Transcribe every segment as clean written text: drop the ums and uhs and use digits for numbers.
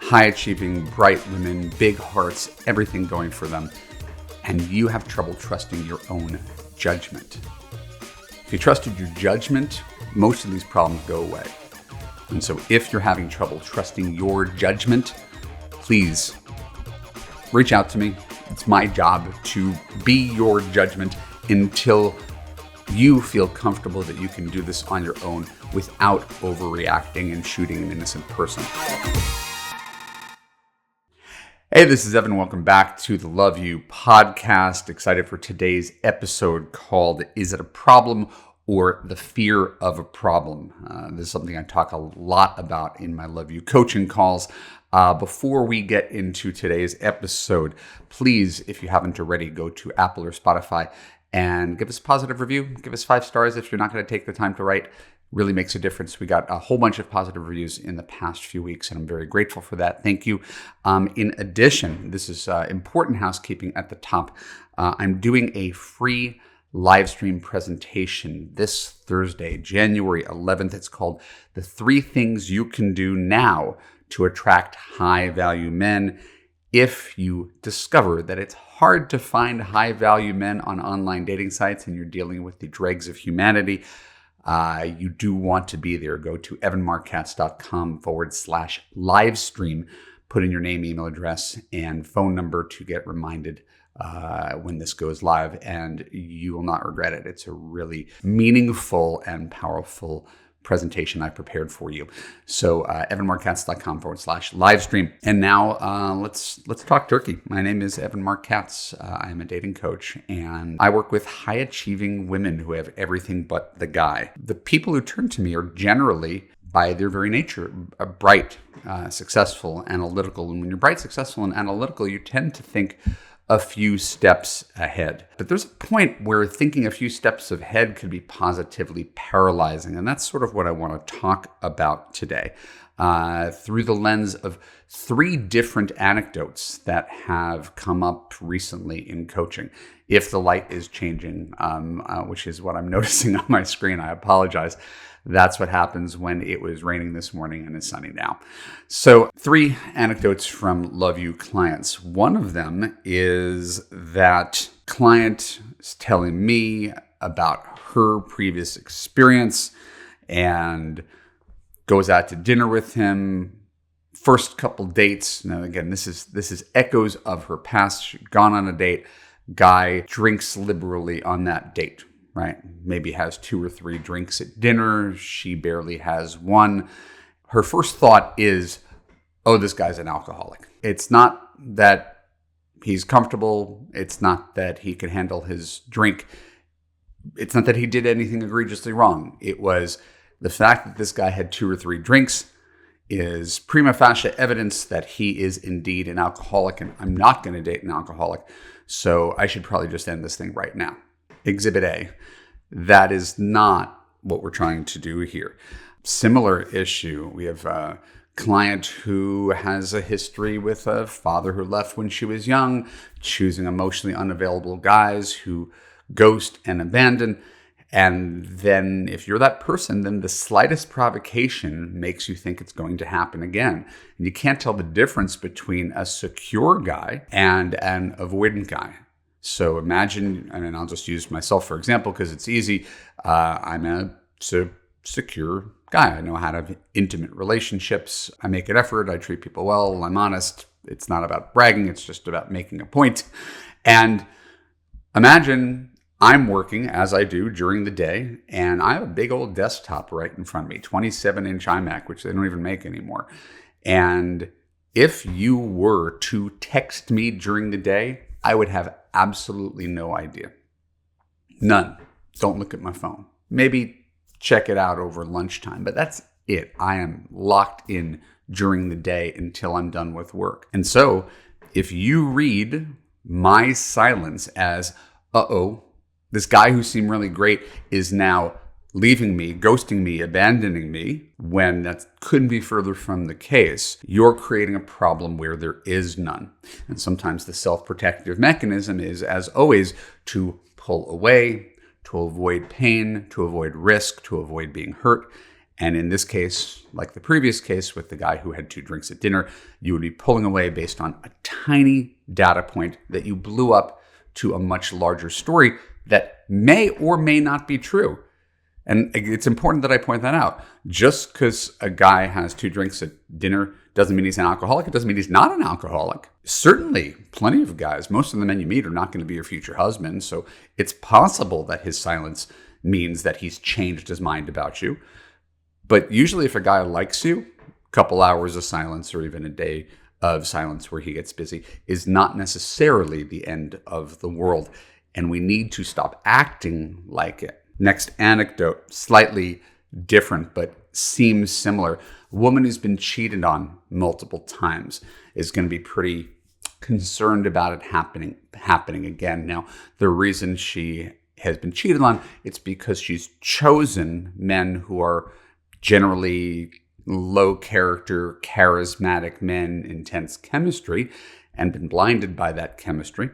high-achieving, bright women, big hearts, everything going for them, and you have trouble trusting your own judgment. If you trusted your judgment, most of these problems go away. And so if you're having trouble trusting your judgment, please reach out to me. It's my job to be your judgment until you feel comfortable that you can do this on your own without overreacting and shooting an innocent person. Hey, this is Evan. Welcome back to the Love You podcast. Excited for today's episode called Is It a Problem or the Fear of a Problem? This is something I talk a lot about in my Love You coaching calls. Before we get into today's episode, please, if you haven't already, go to Apple or Spotify and give us a positive review. Give us 5 stars if you're not going to take the time to write. Really makes a difference. We got a whole bunch of positive reviews in the past few weeks, and I'm very grateful for that. Thank you. In addition, this is important housekeeping at the top. I'm doing a free live stream presentation this Thursday, January 11th. It's called The 3 Things You Can Do Now to Attract High-Value Men. If you discover that it's hard to find high-value men on online dating sites and you're dealing with the dregs of humanity, you do want to be there. Go to evanmarckatz.com/live stream. Put in your name, email address, and phone number to get reminded when this goes live, and you will not regret it. It's a really meaningful and powerful presentation I prepared for you. So evanmarckatz.com/live stream. And now let's talk turkey. My name is Evan Marc Katz. I am a dating coach, and I work with high-achieving women who have everything but the guy. The people who turn to me are generally, by their very nature, bright, successful, analytical. And when you're bright, successful, and analytical, you tend to think a few steps ahead. But there's a point where thinking a few steps ahead could be positively paralyzing. And that's sort of what I want to talk about today through the lens of 3 different anecdotes that have come up recently in coaching. If the light is changing, which is what I'm noticing on my screen, I apologize. That's what happens when it was raining this morning and it's sunny now. So 3 anecdotes from Love You clients. One of them is that client is telling me about her previous experience and goes out to dinner with him. First couple dates. Now again, this is echoes of her past. She'd gone on a date. Guy drinks liberally on that date. Right? Maybe has 2 or 3 drinks at dinner. She barely has 1. Her first thought is, oh, this guy's an alcoholic. It's not that he's comfortable. It's not that he can handle his drink. It's not that he did anything egregiously wrong. It was the fact that this guy had 2 or 3 drinks is prima facie evidence that he is indeed an alcoholic, and I'm not going to date an alcoholic, so I should probably just end this thing right now. Exhibit A. That is not what we're trying to do here. Similar issue. We have a client who has a history with a father who left when she was young, choosing emotionally unavailable guys who ghost and abandon. And then if you're that person, then the slightest provocation makes you think it's going to happen again. And you can't tell the difference between a secure guy and an avoidant guy. So imagine, and I'll just use myself for example because it's easy. I'm a secure guy. I know how to have intimate relationships. I make an effort. I treat people well. I'm honest. It's not about bragging. It's just about making a point. And imagine I'm working as I do during the day, and I have a big old desktop right in front of me, 27-inch iMac, which they don't even make anymore. And if you were to text me during the day, I would have absolutely no idea. None. Don't look at my phone. Maybe check it out over lunchtime, but that's it. I am locked in during the day until I'm done with work. And so if you read my silence as, this guy who seemed really great is now leaving me, ghosting me, abandoning me, when that couldn't be further from the case, you're creating a problem where there is none. And sometimes the self-protective mechanism is, as always, to pull away, to avoid pain, to avoid risk, to avoid being hurt. And in this case, like the previous case with the guy who had 2 drinks at dinner, you would be pulling away based on a tiny data point that you blew up to a much larger story that may or may not be true. And it's important that I point that out. Just because a guy has 2 drinks at dinner doesn't mean he's an alcoholic. It doesn't mean he's not an alcoholic. Certainly, plenty of guys, most of the men you meet are not going to be your future husband. So it's possible that his silence means that he's changed his mind about you. But usually if a guy likes you, a couple hours of silence or even a day of silence where he gets busy is not necessarily the end of the world. And we need to stop acting like it. Next anecdote, slightly different, but seems similar. A woman who's been cheated on multiple times is going to be pretty concerned about it happening again. Now, the reason she has been cheated on, it's because she's chosen men who are generally low character, charismatic men, intense chemistry, and been blinded by that chemistry.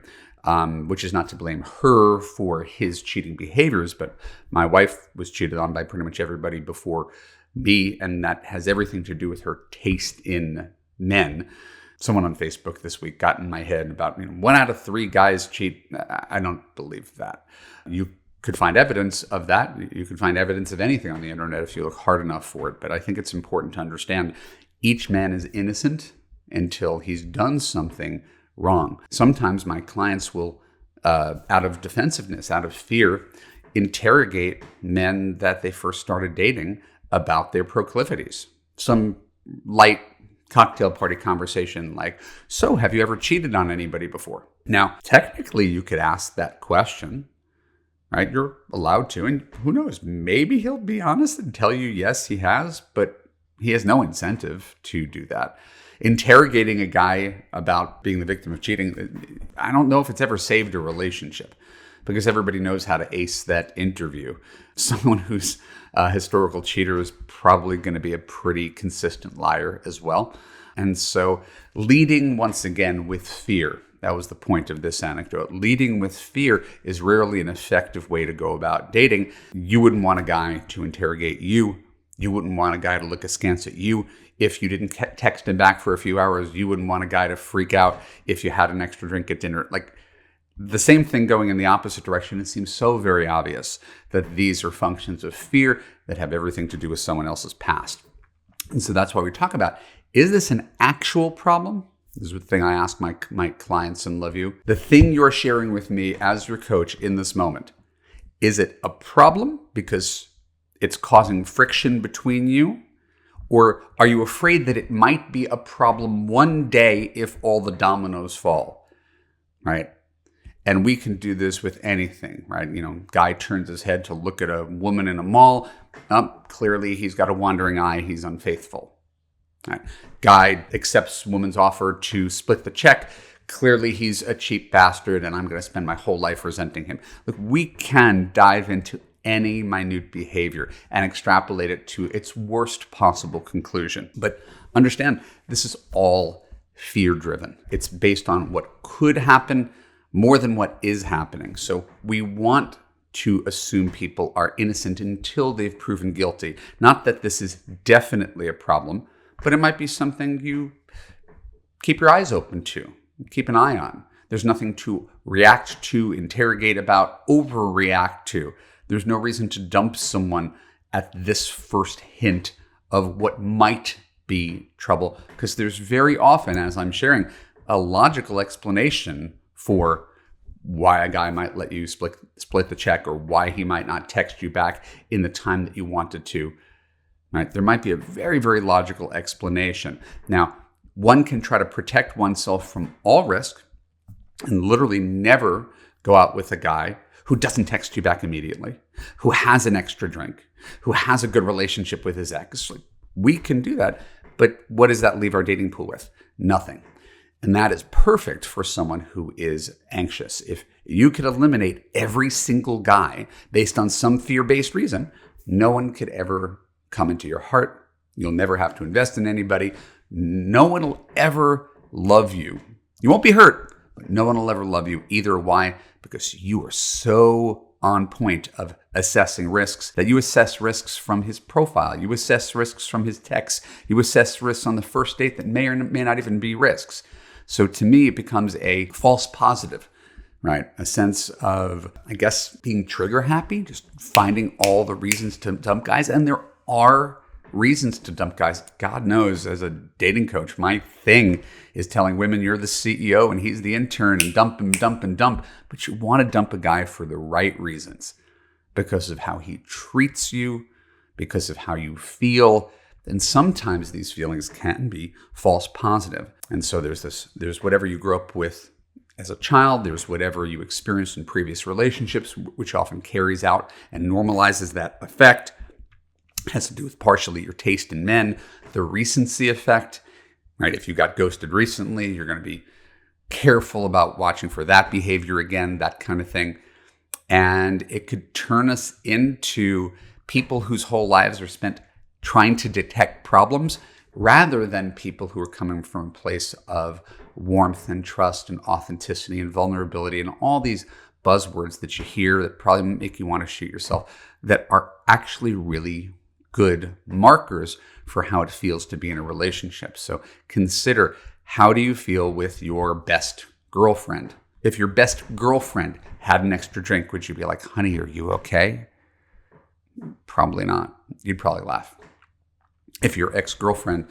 Which is not to blame her for his cheating behaviors, but my wife was cheated on by pretty much everybody before me, and that has everything to do with her taste in men. Someone on Facebook this week got in my head about 1 out of 3 guys cheat. I don't believe that. You could find evidence of that. You could find evidence of anything on the internet if you look hard enough for it, but I think it's important to understand each man is innocent until he's done something wrong. Sometimes my clients will, out of defensiveness, out of fear, interrogate men that they first started dating about their proclivities. Some light cocktail party conversation like, so have you ever cheated on anybody before? Now, technically you could ask that question, right? You're allowed to, and who knows, maybe he'll be honest and tell you, yes, he has, but he has no incentive to do that. Interrogating a guy about being the victim of cheating, I don't know if it's ever saved a relationship because everybody knows how to ace that interview. Someone who's a historical cheater is probably going to be a pretty consistent liar as well. And so leading once again with fear, that was the point of this anecdote. Leading with fear is rarely an effective way to go about dating. You wouldn't want a guy to interrogate you. You wouldn't want a guy to look askance at you. If you didn't text him back for a few hours, you wouldn't want a guy to freak out if you had an extra drink at dinner. Like the same thing going in the opposite direction. It seems so very obvious that these are functions of fear that have everything to do with someone else's past. And so that's why we talk about, is this an actual problem? This is the thing I ask my clients in Love You. The thing you're sharing with me as your coach in this moment, is it a problem because it's causing friction between you? Or are you afraid that it might be a problem one day if all the dominoes fall, right? And we can do this with anything, right? Guy turns his head to look at a woman in a mall. Clearly he's got a wandering eye. He's unfaithful. Right? Guy accepts woman's offer to split the check. Clearly he's a cheap bastard and I'm going to spend my whole life resenting him. Look, we can dive into any minute behavior and extrapolate it to its worst possible conclusion. But understand, this is all fear-driven. It's based on what could happen more than what is happening. So we want to assume people are innocent until they've proven guilty. Not that this is definitely a problem, but it might be something you keep your eyes open to, keep an eye on. There's nothing to react to, interrogate about, overreact to. There's no reason to dump someone at this first hint of what might be trouble, because there's very often, as I'm sharing, a logical explanation for why a guy might let you split the check or why he might not text you back in the time that you wanted to. Right? There might be a very, very logical explanation. Now, one can try to protect oneself from all risk and literally never go out with a guy who doesn't text you back immediately, who has an extra drink, who has a good relationship with his ex. We can do that, but what does that leave our dating pool with? Nothing. And that is perfect for someone who is anxious. If you could eliminate every single guy based on some fear-based reason, no one could ever come into your heart. You'll never have to invest in anybody. No one will ever love you. You won't be hurt, but no one will ever love you either. Why? Because you are so on point of assessing risks, that you assess risks from his profile, you assess risks from his texts, you assess risks on the first date that may or may not even be risks. So to me, it becomes a false positive, right? A sense of, I guess, being trigger happy, just finding all the reasons to dump guys. And there are reasons to dump guys. God knows, as a dating coach, my thing is telling women you're the CEO and he's the intern, and dump him, dump and dump. But you want to dump a guy for the right reasons, because of how he treats you, because of how you feel. And sometimes these feelings can be false positive. And so there's whatever you grew up with as a child, there's whatever you experienced in previous relationships, which often carries out and normalizes that effect. It has to do with partially your taste in men, the recency effect, right? If you got ghosted recently, you're going to be careful about watching for that behavior again, that kind of thing. And it could turn us into people whose whole lives are spent trying to detect problems, rather than people who are coming from a place of warmth and trust and authenticity and vulnerability and all these buzzwords that you hear that probably make you want to shoot yourself, that are actually really good markers for how it feels to be in a relationship. So consider, how do you feel with your best girlfriend? If your best girlfriend had an extra drink, would you be like, honey, are you okay? Probably not. You'd probably laugh. If your best girlfriend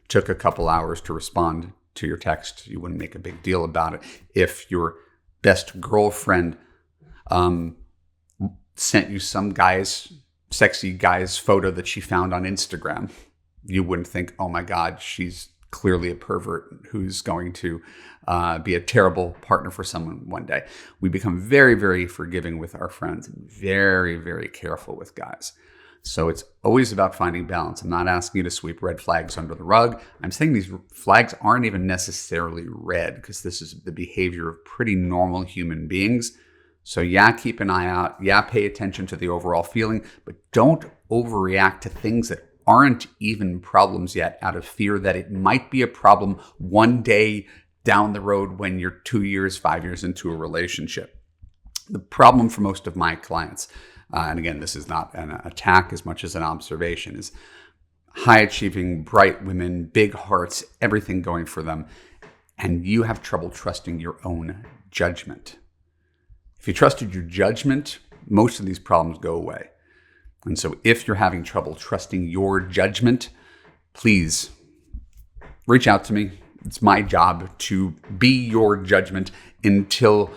took a couple hours to respond to your text, you wouldn't make a big deal about it. If your best girlfriend sent you some sexy guy's photo that she found on Instagram, you wouldn't think, oh my God, she's clearly a pervert who's going to be a terrible partner for someone one day. We become very, very forgiving with our friends and very, very careful with guys. So it's always about finding balance. I'm not asking you to sweep red flags under the rug. I'm saying these flags aren't even necessarily red, because this is the behavior of pretty normal human beings. So yeah, keep an eye out. Yeah, pay attention to the overall feeling, but don't overreact to things that aren't even problems yet out of fear that it might be a problem one day down the road when you're 2 years, 5 years into a relationship. The problem for most of my clients, and again, this is not an attack as much as an observation, is high-achieving, bright women, big hearts, everything going for them, and you have trouble trusting your own judgment. If you trusted your judgment, most of these problems go away. And so if you're having trouble trusting your judgment, please reach out to me. It's my job to be your judgment until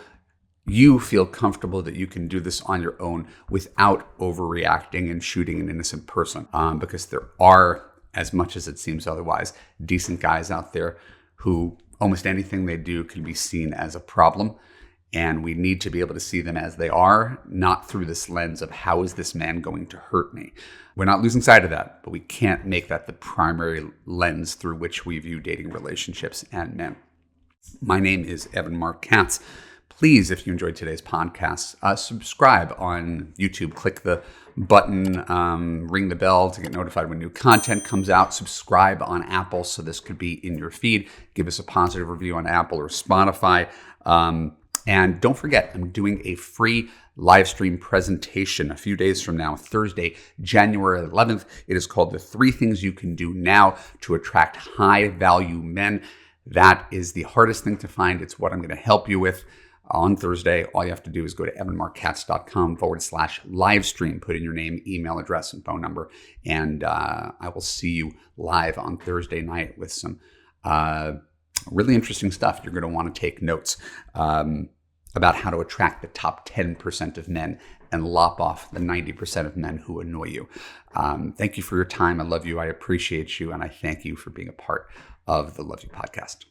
you feel comfortable that you can do this on your own without overreacting and shooting an innocent person. Because there are, as much as it seems otherwise, decent guys out there who almost anything they do can be seen as a problem. And we need to be able to see them as they are, not through this lens of how is this man going to hurt me. We're not losing sight of that, but we can't make that the primary lens through which we view dating relationships and men. My name is Marc Katz. Please, if you enjoyed today's podcast, subscribe on YouTube. Click the button, ring the bell to get notified when new content comes out. Subscribe on Apple so this could be in your feed. Give us a positive review on Apple or Spotify. And don't forget, I'm doing a free live stream presentation a few days from now, Thursday, January 11th. It is called The 3 Things You Can Do Now to Attract High-Value Men. That is the hardest thing to find. It's what I'm going to help you with on Thursday. All you have to do is go to evanmarckatz.com/live stream, put in your name, email address, and phone number, and I will see you live on Thursday night with some really interesting stuff. You're going to want to take notes about how to attract the top 10% of men and lop off the 90% of men who annoy you. Thank you for your time. I love you. I appreciate you. And I thank you for being a part of the Love You podcast.